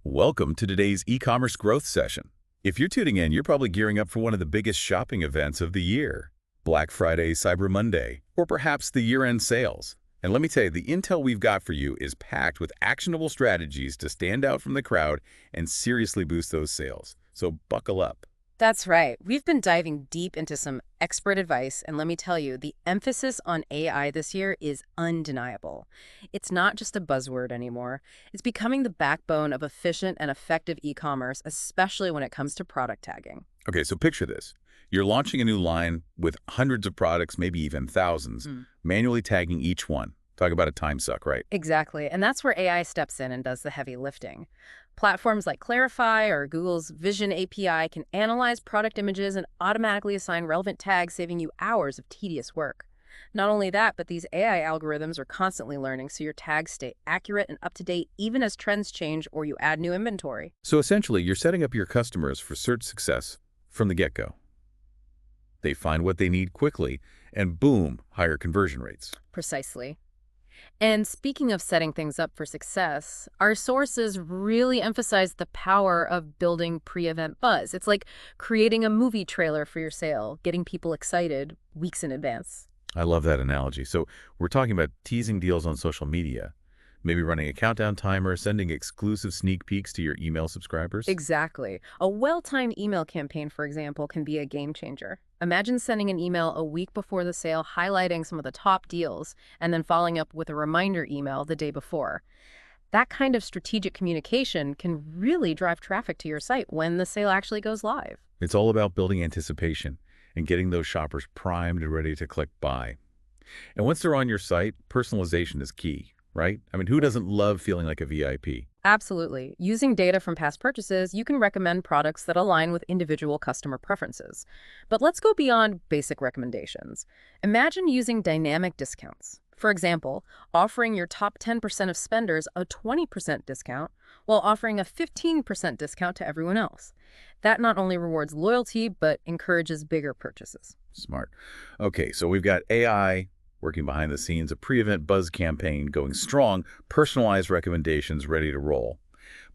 Welcome to today's e-commerce growth session. If you're tuning in, you're probably gearing up for one of the biggest shopping events of the year, Black Friday, Cyber Monday, or perhaps the year-end sales. And let me tell you, the intel we've got for you is packed with actionable strategies to stand out from the crowd and seriously boost those sales. So buckle up. That's right. We've been diving deep into some expert advice, and let me tell you, the emphasis on AI this year is undeniable. It's not just a buzzword anymore. It's becoming the backbone of efficient and effective e-commerce, especially when it comes to product tagging. Okay, so picture this. You're launching a new line with hundreds of products, maybe even thousands, manually tagging each one. Talk about a time suck, right? Exactly, and that's where AI steps in and does the heavy lifting. Platforms like ClasifAI or Google's Vision API can analyze product images and automatically assign relevant tags, saving you hours of tedious work. Not only that, but these AI algorithms are constantly learning, so your tags stay accurate and up to date even as trends change or you add new inventory. So essentially, you're setting up your customers for search success from the get-go. They find what they need quickly, and boom, higher conversion rates. Precisely. And speaking of setting things up for success, our sources really emphasize the power of building pre-event buzz. It's like creating a movie trailer for your sale, getting people excited weeks in advance. I love that analogy. So we're talking about teasing deals on social media, maybe running a countdown timer, sending exclusive sneak peeks to your email subscribers. Exactly. A well-timed email campaign, for example, can be a game changer. Imagine sending an email a week before the sale highlighting some of the top deals and then following up with a reminder email the day before. That kind of strategic communication can really drive traffic to your site when the sale actually goes live. It's all about building anticipation and getting those shoppers primed and ready to click buy. And once they're on your site, personalization is key, right? I mean, who doesn't love feeling like a VIP? Absolutely. Using data from past purchases, you can recommend products that align with individual customer preferences. But let's go beyond basic recommendations. Imagine using dynamic discounts. For example, offering your top 10% of spenders a 20% discount while offering a 15% discount to everyone else. That not only rewards loyalty, but encourages bigger purchases. Smart. Okay, so we've got AI working behind the scenes, a pre-event buzz campaign going strong, personalized recommendations ready to roll.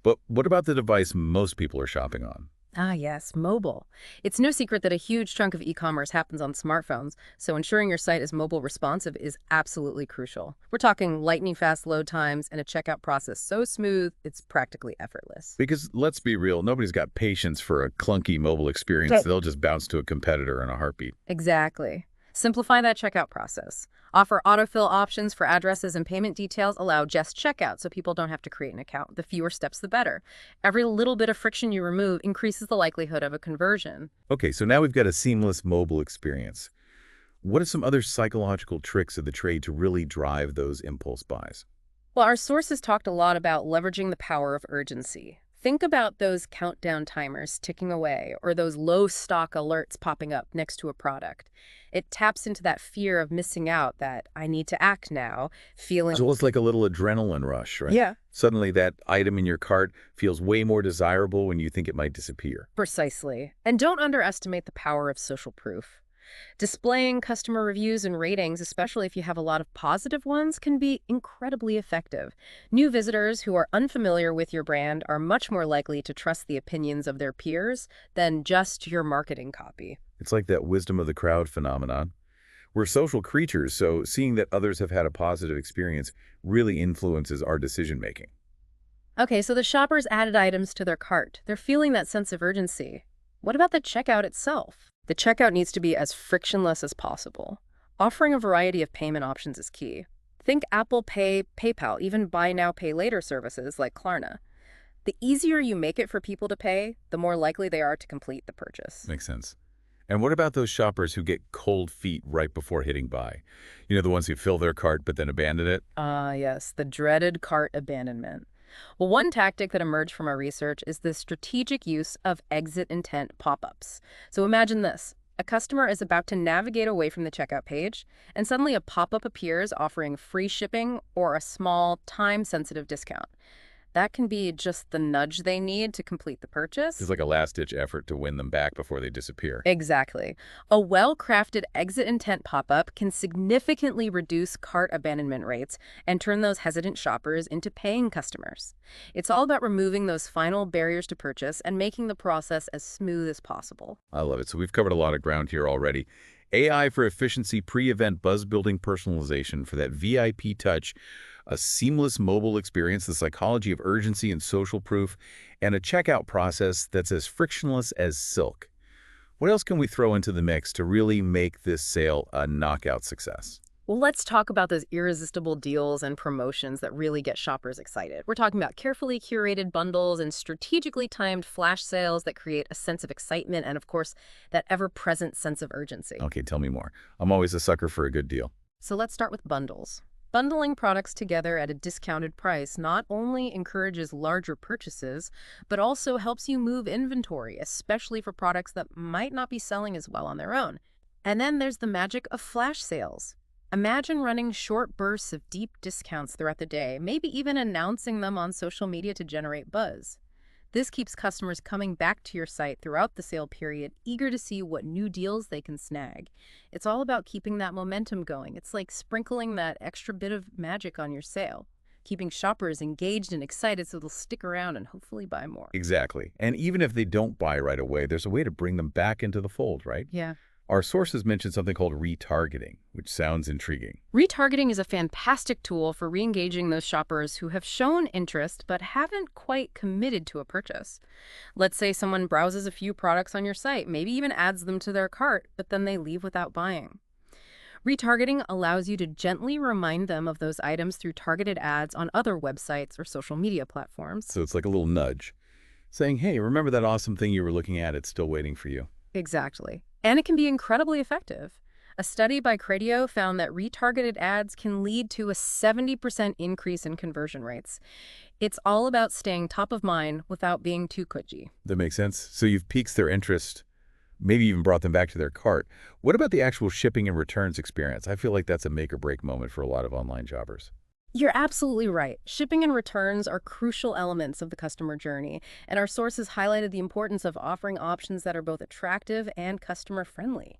But what about the device most people are shopping on? Ah, yes, mobile. It's no secret that a huge chunk of e-commerce happens on smartphones, so ensuring your site is mobile responsive is absolutely crucial. We're talking lightning-fast load times and a checkout process so smooth, it's practically effortless. Because let's be real, nobody's got patience for a clunky mobile experience. Right. They'll just bounce to a competitor in a heartbeat. Exactly. Simplify that checkout process. Offer autofill options for addresses and payment details. Allow just checkout so people don't have to create an account. The fewer steps, the better. Every little bit of friction you remove increases the likelihood of a conversion. Okay, so now we've got a seamless mobile experience. What are some other psychological tricks of the trade to really drive those impulse buys? Well, our sources talked a lot about leveraging the power of urgency. Think about those countdown timers ticking away or those low stock alerts popping up next to a product. It taps into that fear of missing out, that I need to act now, feeling. So it's like a little adrenaline rush, right? Yeah, Suddenly that item in your cart feels way more desirable when you think it might disappear. precisely. And don't underestimate the power of social proof. Displaying customer reviews and ratings, especially if you have a lot of positive ones, can be incredibly effective. New visitors who are unfamiliar with your brand are much more likely to trust the opinions of their peers than just your marketing copy. It's like that wisdom of the crowd phenomenon. We're social creatures, so seeing that others have had a positive experience really influences our decision-making. Okay, so the shoppers added items to their cart. They're feeling that sense of urgency. What about the checkout itself? The checkout needs to be as frictionless as possible. Offering a variety of payment options is key. Think Apple Pay, PayPal, even buy now, pay later services like Klarna. The easier you make it for people to pay, the more likely they are to complete the purchase. Makes sense. And what about those shoppers who get cold feet right before hitting buy? You know, the ones who fill their cart but then abandon it? Ah, yes, the dreaded cart abandonment. Well, one tactic that emerged from our research is the strategic use of exit intent pop-ups. So imagine this. A customer is about to navigate away from the checkout page, and suddenly a pop-up appears offering free shipping or a small, time-sensitive discount. That can be just the nudge they need to complete the It's purchase. like a last-ditch effort to win them back before they disappear. Exactly. A well-crafted exit intent pop-up can significantly reduce cart abandonment rates and turn those hesitant shoppers into paying customers. It's all about removing those final barriers to purchase and making the process as smooth as possible. I love it. So we've covered a lot of ground here already. AI for efficiency, pre-event buzz-building personalization for that VIP touch, a seamless mobile experience, the psychology of urgency and social proof, and a checkout process that's as frictionless as silk. What else can we throw into the mix to really make this sale a knockout success? Well, let's talk about those irresistible deals and promotions that really get shoppers excited. We're talking about carefully curated bundles and strategically timed flash sales that create a sense of excitement and, of course, that ever-present sense of urgency. Okay, tell me more. I'm always a sucker for a good deal. So let's start with bundles. Bundling products together at a discounted price not only encourages larger purchases, but also helps you move inventory, especially for products that might not be selling as well on their own. And then there's the magic of flash sales. Imagine running short bursts of deep discounts throughout the day, maybe even announcing them on social media to generate buzz. This keeps customers coming back to your site throughout the sale period, eager to see what new deals they can snag. It's all about keeping that momentum going. It's like sprinkling that extra bit of magic on your sale, keeping shoppers engaged and excited so they'll stick around and hopefully buy more. Exactly. And even if they don't buy right away, there's a way to bring them back into the fold, right? Yeah. Our sources mentioned something called retargeting, which sounds intriguing. Retargeting is a fantastic tool for re-engaging those shoppers who have shown interest but haven't quite committed to a purchase. Let's say someone browses a few products on your site, maybe even adds them to their cart, but then they leave without buying. Retargeting allows you to gently remind them of those items through targeted ads on other websites or social media platforms. So it's like a little nudge, saying, hey, remember that awesome thing you were looking at? It's still waiting for you. Exactly. And it can be incredibly effective. A study by Cradio found that retargeted ads can lead to a 70% increase in conversion rates. It's all about staying top of mind without being too cutesy. That makes sense. So you've piqued their interest, maybe even brought them back to their cart. What about the actual shipping and returns experience? I feel like that's a make or break moment for a lot of online shoppers. You're absolutely right. Shipping and returns are crucial elements of the customer journey, and our sources highlighted the importance of offering options that are both attractive and customer-friendly.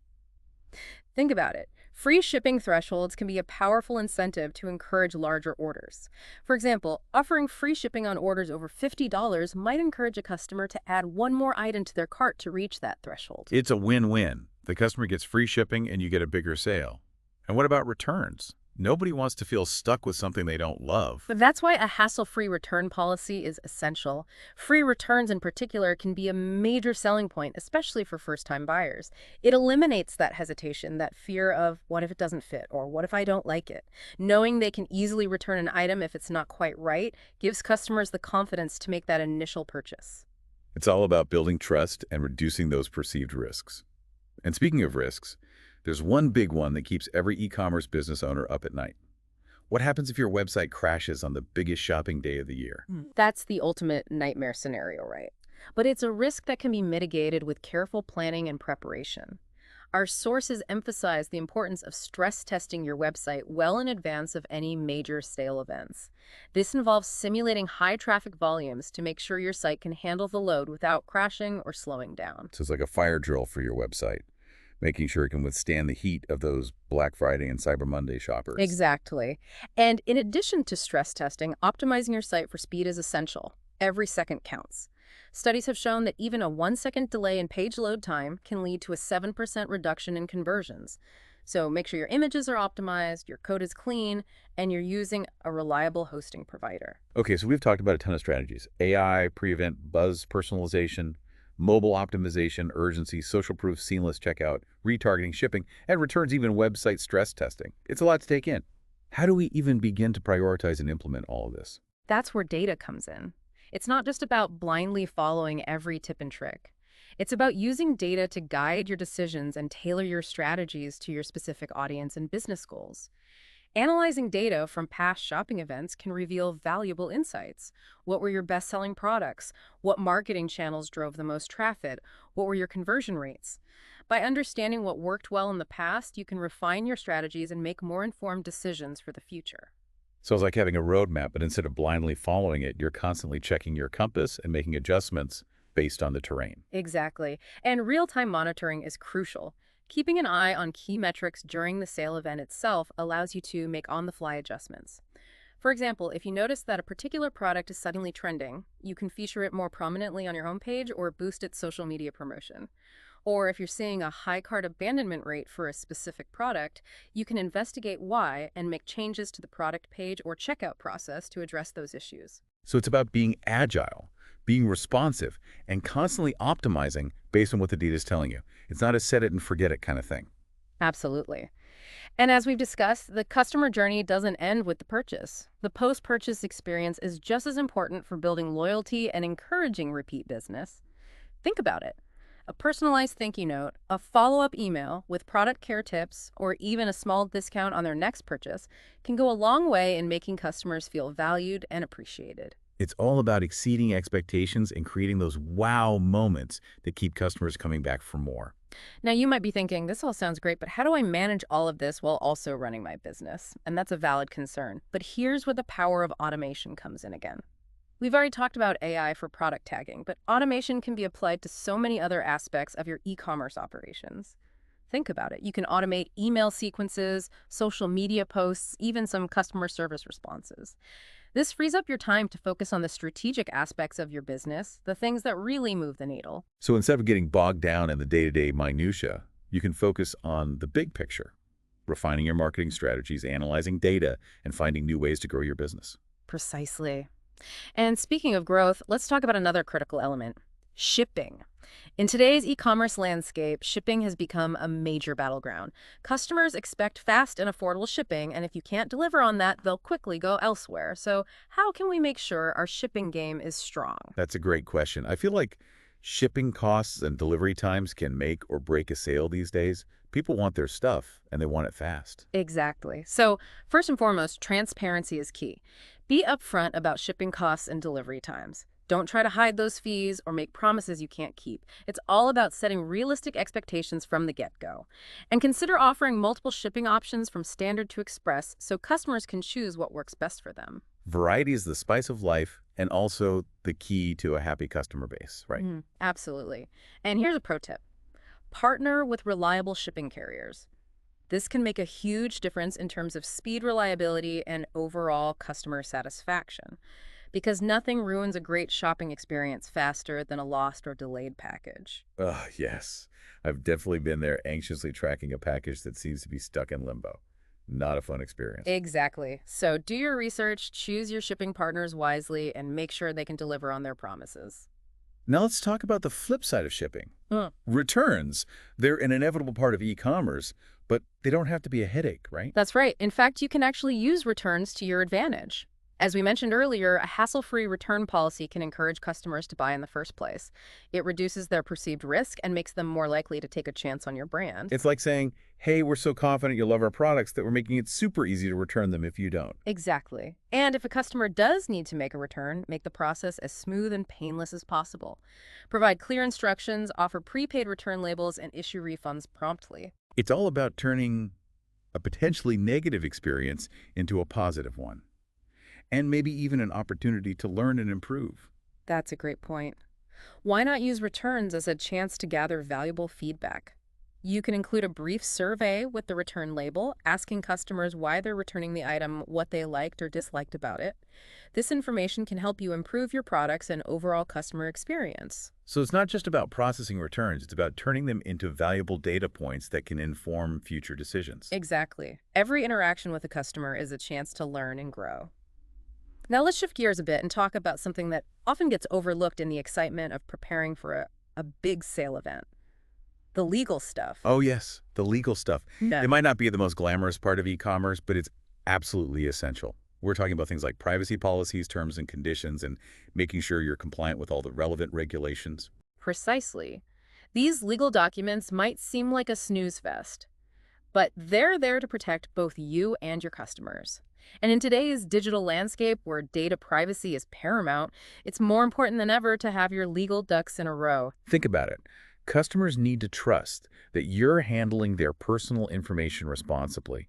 Think about it. Free shipping thresholds can be a powerful incentive to encourage larger orders. For example, offering free shipping on orders over $50 might encourage a customer to add one more item to their cart to reach that threshold. It's a win-win. The customer gets free shipping and you get a bigger sale. And what about returns? Nobody wants to feel stuck with something they don't love. But that's why a hassle-free return policy is essential. Free returns in particular can be a major selling point, especially for first-time buyers. It eliminates that hesitation, that fear of what if it doesn't fit or what if I don't like it. Knowing they can easily return an item if it's not quite right gives customers the confidence to make that initial purchase. It's all about building trust and reducing those perceived risks. And speaking of risks, there's one big one that keeps every e-commerce business owner up at night. What happens if your website crashes on the biggest shopping day of the year? That's the ultimate nightmare scenario, right? But it's a risk that can be mitigated with careful planning and preparation. Our sources emphasize the importance of stress testing your website well in advance of any major sale events. This involves simulating high traffic volumes to make sure your site can handle the load without crashing or slowing down. So it's like a fire drill for your website, making sure it can withstand the heat of those Black Friday and Cyber Monday shoppers. Exactly. And in addition to stress testing, optimizing your site for speed is essential. Every second counts. Studies have shown that even a 1-second delay in page load time can lead to a 7% reduction in conversions. So make sure your images are optimized, your code is clean, and you're using a reliable hosting provider. Okay, so we've talked about a ton of strategies. AI, pre-event, buzz personalization, mobile optimization, urgency, social proof, seamless checkout, retargeting, shipping, and returns, even website stress testing. It's a lot to take in. How do we even begin to prioritize and implement all of this? That's where data comes in. It's not just about blindly following every tip and trick. It's about using data to guide your decisions and tailor your strategies to your specific audience and business goals. Analyzing data from past shopping events can reveal valuable insights. What were your best-selling products? What marketing channels drove the most traffic? What were your conversion rates? By understanding what worked well in the past, you can refine your strategies and make more informed decisions for the future. So it's like having a roadmap, but instead of blindly following it, you're constantly checking your compass and making adjustments based on the terrain. Exactly. And real-time monitoring is crucial. Keeping an eye on key metrics during the sale event itself allows you to make on-the-fly adjustments. For example, if you notice that a particular product is suddenly trending, you can feature it more prominently on your homepage or boost its social media promotion. Or if you're seeing a high cart abandonment rate for a specific product, you can investigate why and make changes to the product page or checkout process to address those issues. So it's about being agile, being responsive, and constantly optimizing based on what the data is telling you. It's not a set it and forget it kind of thing. Absolutely. And as we've discussed, the customer journey doesn't end with the purchase. The post-purchase experience is just as important for building loyalty and encouraging repeat business. Think about it. A personalized thank you note, a follow-up email with product care tips, or even a small discount on their next purchase can go a long way in making customers feel valued and appreciated. It's all about exceeding expectations and creating those wow moments that keep customers coming back for more. Now, you might be thinking, this all sounds great, but how do I manage all of this while also running my business? And that's a valid concern. But here's where the power of automation comes in again. We've already talked about AI for product tagging, but automation can be applied to so many other aspects of your e-commerce operations. Think about it. You can automate email sequences, social media posts, even some customer service responses. This frees up your time to focus on the strategic aspects of your business, the things that really move the needle. So instead of getting bogged down in the day-to-day minutia, you can focus on the big picture, refining your marketing strategies, analyzing data, and finding new ways to grow your business. Precisely. And speaking of growth, let's talk about another critical element, shipping. In today's e-commerce landscape, shipping has become a major battleground. Customers expect fast and affordable shipping, and if you can't deliver on that, they'll quickly go elsewhere. So how can we make sure our shipping game is strong? That's a great question. I feel like shipping costs and delivery times can make or break a sale these days. People want their stuff, and they want it fast. Exactly. So first and foremost, transparency is key. Be upfront about shipping costs and delivery times. Don't try to hide those fees or make promises you can't keep. It's all about setting realistic expectations from the get-go. And consider offering multiple shipping options from standard to express so customers can choose what works best for them. Variety is the spice of life and also the key to a happy customer base, right? Absolutely. And here's a pro tip. Partner with reliable shipping carriers. This can make a huge difference in terms of speed, reliability, and overall customer satisfaction. Because nothing ruins a great shopping experience faster than a lost or delayed package. Oh, yes. I've definitely been there anxiously tracking a package that seems to be stuck in limbo. Not a fun experience. Exactly. So do your research, choose your shipping partners wisely, and make sure they can deliver on their promises. Now let's talk about the flip side of shipping. Returns. They're an inevitable part of e-commerce, but they don't have to be a headache, right? That's right. In fact, you can actually use returns to your advantage. As we mentioned earlier, a hassle-free return policy can encourage customers to buy in the first place. It reduces their perceived risk and makes them more likely to take a chance on your brand. It's like saying, hey, we're so confident you'll love our products that we're making it super easy to return them if you don't. Exactly. And if a customer does need to make a return, make the process as smooth and painless as possible. Provide clear instructions, offer prepaid return labels, and issue refunds promptly. It's all about turning a potentially negative experience into a positive one. And maybe even an opportunity to learn and improve. That's a great point. Why not use returns as a chance to gather valuable feedback? You can include a brief survey with the return label, asking customers why they're returning the item, what they liked or disliked about it. This information can help you improve your products and overall customer experience. So it's not just about processing returns, it's about turning them into valuable data points that can inform future decisions. Exactly. Every interaction with a customer is a chance to learn and grow. Now let's shift gears a bit and talk about something that often gets overlooked in the excitement of preparing for a big sale event. The legal stuff. Oh yes, the legal stuff. Yeah. It might not be the most glamorous part of e-commerce, but it's absolutely essential. We're talking about things like privacy policies, terms and conditions, and making sure you're compliant with all the relevant regulations. Precisely. These legal documents might seem like a snooze fest, but they're there to protect both you and your customers. And in today's digital landscape where data privacy is paramount, it's more important than ever to have your legal ducks in a row. Think about it. Customers need to trust that you're handling their personal information responsibly.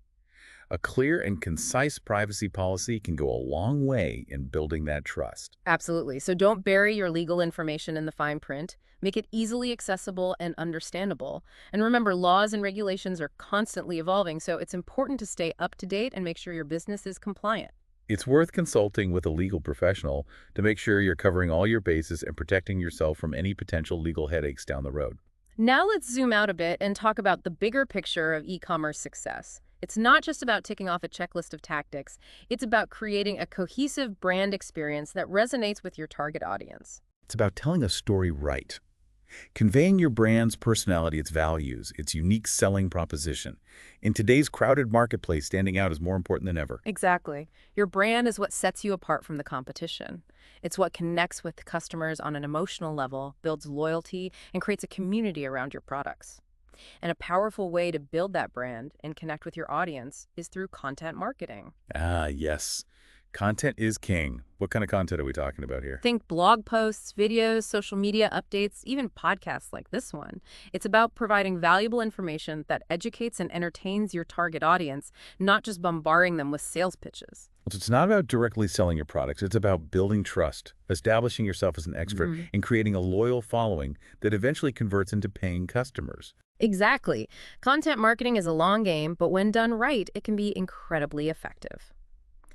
A clear and concise privacy policy can go a long way in building that trust. Absolutely. So don't bury your legal information in the fine print. Make it easily accessible and understandable. And remember, laws and regulations are constantly evolving, so it's important to stay up to date and make sure your business is compliant. It's worth consulting with a legal professional to make sure you're covering all your bases and protecting yourself from any potential legal headaches down the road. Now let's zoom out a bit and talk about the bigger picture of e-commerce success. It's not just about ticking off a checklist of tactics. It's about creating a cohesive brand experience that resonates with your target audience. It's about telling a story right, conveying your brand's personality, its values, its unique selling proposition. In today's crowded marketplace, standing out is more important than ever. Exactly. Your brand is what sets you apart from the competition. It's what connects with customers on an emotional level, builds loyalty, and creates a community around your products. And a powerful way to build that brand and connect with your audience is through content marketing. Ah, yes. Content is king. What kind of content are we talking about here? Think blog posts, videos, social media updates, even podcasts like this one. It's about providing valuable information that educates and entertains your target audience, not just bombarding them with sales pitches. So it's not about directly selling your products. It's about building trust, establishing yourself as an expert, and creating a loyal following that eventually converts into paying customers. Exactly. Content marketing is a long game, but when done right, it can be incredibly effective.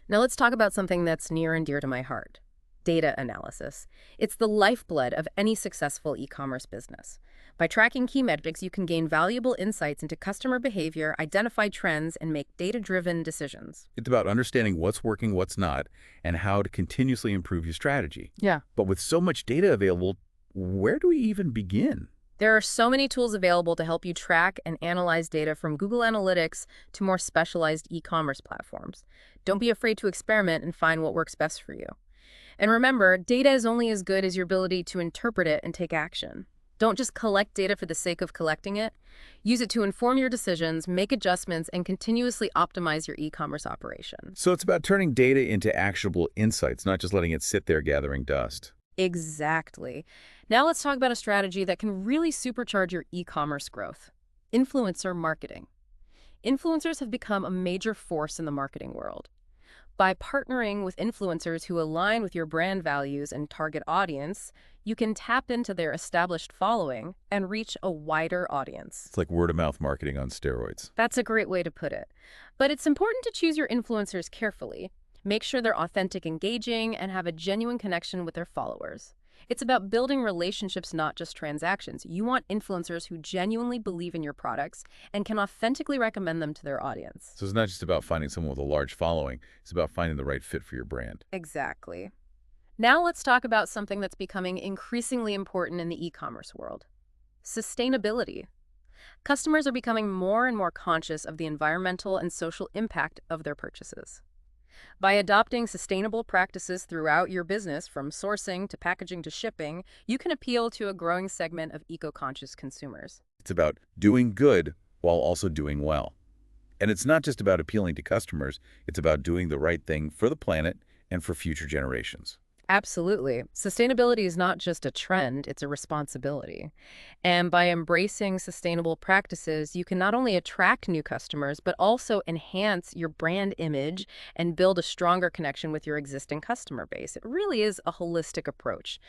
Now let's talk about something that's near and dear to my heart: data analysis. It's the lifeblood of any successful e-commerce business. By tracking key metrics, you can gain valuable insights into customer behavior, identify trends, and make data-driven decisions. It's about understanding what's working, what's not, and how to continuously improve your strategy. Yeah. But with so much data available, where do we even begin? There are so many tools available to help you track and analyze data, from Google Analytics to more specialized e-commerce platforms. Don't be afraid to experiment and find what works best for you. And remember, data is only as good as your ability to interpret it and take action. Don't just collect data for the sake of collecting it. Use it to inform your decisions, make adjustments, and continuously optimize your e-commerce operation. So it's about turning data into actionable insights, not just letting it sit there gathering dust. Exactly. Now let's talk about a strategy that can really supercharge your e-commerce growth: influencer marketing. Influencers have become a major force in the marketing world. By partnering with influencers who align with your brand values and target audience, you can tap into their established following and reach a wider audience. It's like word-of-mouth marketing on steroids. That's a great way to put it. But it's important to choose your influencers carefully. Make sure they're authentic, engaging, and have a genuine connection with their followers. It's about building relationships, not just transactions. You want influencers who genuinely believe in your products and can authentically recommend them to their audience. So it's not just about finding someone with a large following. It's about finding the right fit for your brand. Exactly. Now let's talk about something that's becoming increasingly important in the e-commerce world: sustainability. Customers are becoming more and more conscious of the environmental and social impact of their purchases. By adopting sustainable practices throughout your business, from sourcing to packaging to shipping, you can appeal to a growing segment of eco-conscious consumers. It's about doing good while also doing well. And it's not just about appealing to customers. It's about doing the right thing for the planet and for future generations. Absolutely. Sustainability is not just a trend, it's a responsibility. And by embracing sustainable practices, you can not only attract new customers, but also enhance your brand image and build a stronger connection with your existing customer base. It really is a holistic approach.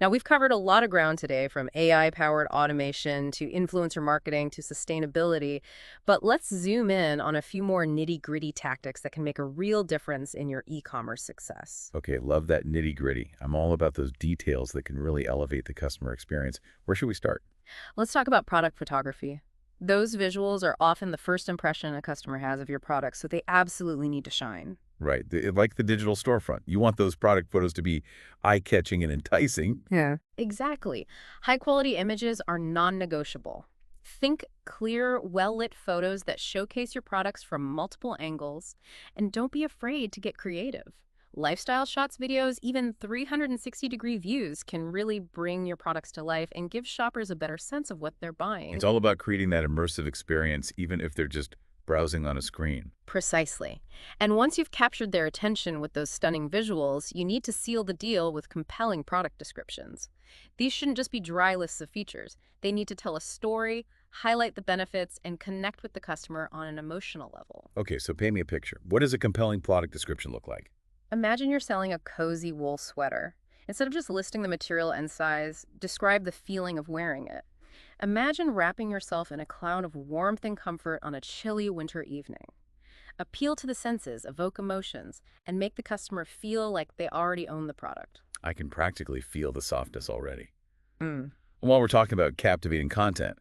Now, we've covered a lot of ground today, from AI-powered automation to influencer marketing to sustainability, but let's zoom in on a few more nitty-gritty tactics that can make a real difference in your e-commerce success. Okay, love that nitty-gritty. I'm all about those details that can really elevate the customer experience. Where should we start? Let's talk about product photography. Those visuals are often the first impression a customer has of your product, so they absolutely need to shine. Right, like the digital storefront. You want those product photos to be eye-catching and enticing. Yeah. Exactly. High-quality images are non-negotiable. Think clear, well-lit photos that showcase your products from multiple angles, and don't be afraid to get creative. Lifestyle shots videos, even 360-degree views, can really bring your products to life and give shoppers a better sense of what they're buying. It's all about creating that immersive experience, even if they're just browsing on a screen. Precisely. And once you've captured their attention with those stunning visuals, you need to seal the deal with compelling product descriptions. These shouldn't just be dry lists of features. They need to tell a story, highlight the benefits, and connect with the customer on an emotional level. Okay, so paint me a picture. What does a compelling product description look like? Imagine you're selling a cozy wool sweater. Instead of just listing the material and size, describe the feeling of wearing it. Imagine wrapping yourself in a cloud of warmth and comfort on a chilly winter evening. Appeal to the senses, evoke emotions, and make the customer feel like they already own the product. I can practically feel the softness already. Mm. While we're talking about captivating content,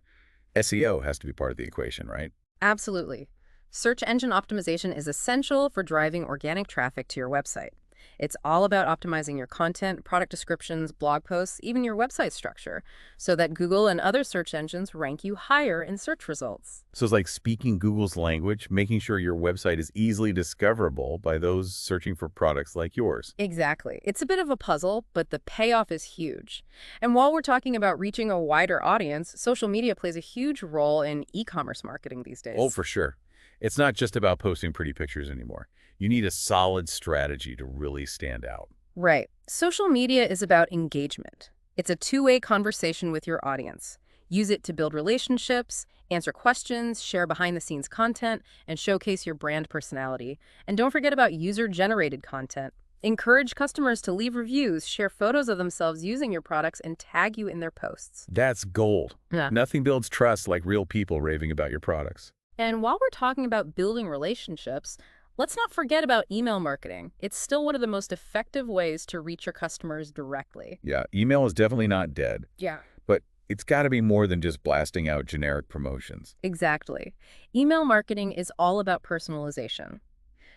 SEO has to be part of the equation, right? Absolutely. Search engine optimization is essential for driving organic traffic to your website. It's all about optimizing your content, product descriptions, blog posts, even your website structure, so that Google and other search engines rank you higher in search results. So it's like speaking Google's language, making sure your website is easily discoverable by those searching for products like yours. Exactly. It's a bit of a puzzle, but the payoff is huge. And while we're talking about reaching a wider audience, social media plays a huge role in e-commerce marketing these Oh, days. for sure. It's not just about posting pretty pictures anymore. You need a solid strategy to really stand out. Right. Social media is about engagement. It's a two-way conversation with your audience. Use it to build relationships, answer questions, share behind-the-scenes content, and showcase your brand personality. And don't forget about user-generated content. Encourage customers to leave reviews, share photos of themselves using your products, and tag you in their posts. That's gold. Yeah. Nothing builds trust like real people raving about your products. And while we're talking about building relationships, let's not forget about email marketing. It's still one of the most effective ways to reach your customers directly. Yeah, email is definitely not dead, Yeah. but it's got to be more than just blasting out generic promotions. Exactly. Email marketing is all about personalization.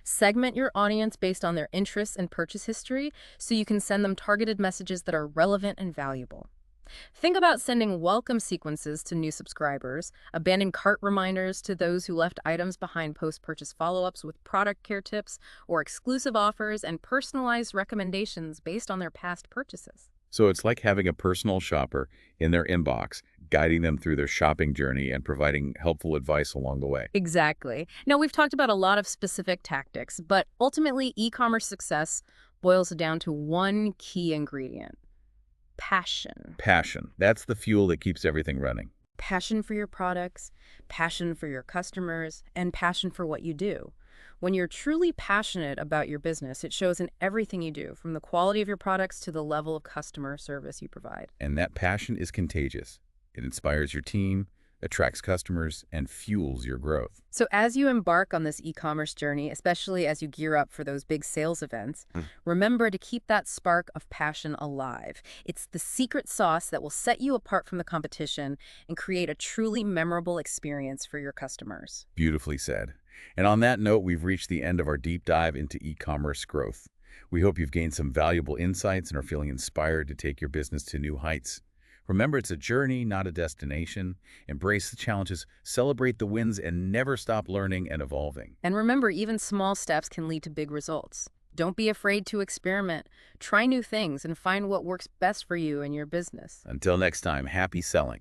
Segment your audience based on their interests and purchase history so you can send them targeted messages that are relevant and valuable. Think about sending welcome sequences to new subscribers, abandoned cart reminders to those who left items behind post-purchase follow-ups with product care tips, or exclusive offers and personalized recommendations based on their past purchases. So it's like having a personal shopper in their inbox, guiding them through their shopping journey and providing helpful advice along the way. Exactly. Now, we've talked about a lot of specific tactics, but ultimately, e-commerce success boils down to one key ingredient: passion. Passion, that's the fuel that keeps everything running. Passion for your products, passion for your customers, and passion for what you do. When you're truly passionate about your business, it shows in everything you do, from the quality of your products to the level of customer service you provide. And that passion is contagious. It inspires your team, attracts customers, and fuels your growth. So as you embark on this e-commerce journey, especially as you gear up for those big sales events, remember to keep that spark of passion alive. It's the secret sauce that will set you apart from the competition and create a truly memorable experience for your customers. Beautifully said. And on that note, we've reached the end of our deep dive into e-commerce growth. We hope you've gained some valuable insights and are feeling inspired to take your business to new heights. Remember, it's a journey, not a destination. Embrace the challenges, celebrate the wins, and never stop learning and evolving. And remember, even small steps can lead to big results. Don't be afraid to experiment. Try new things and find what works best for you and your business. Until next time, happy selling.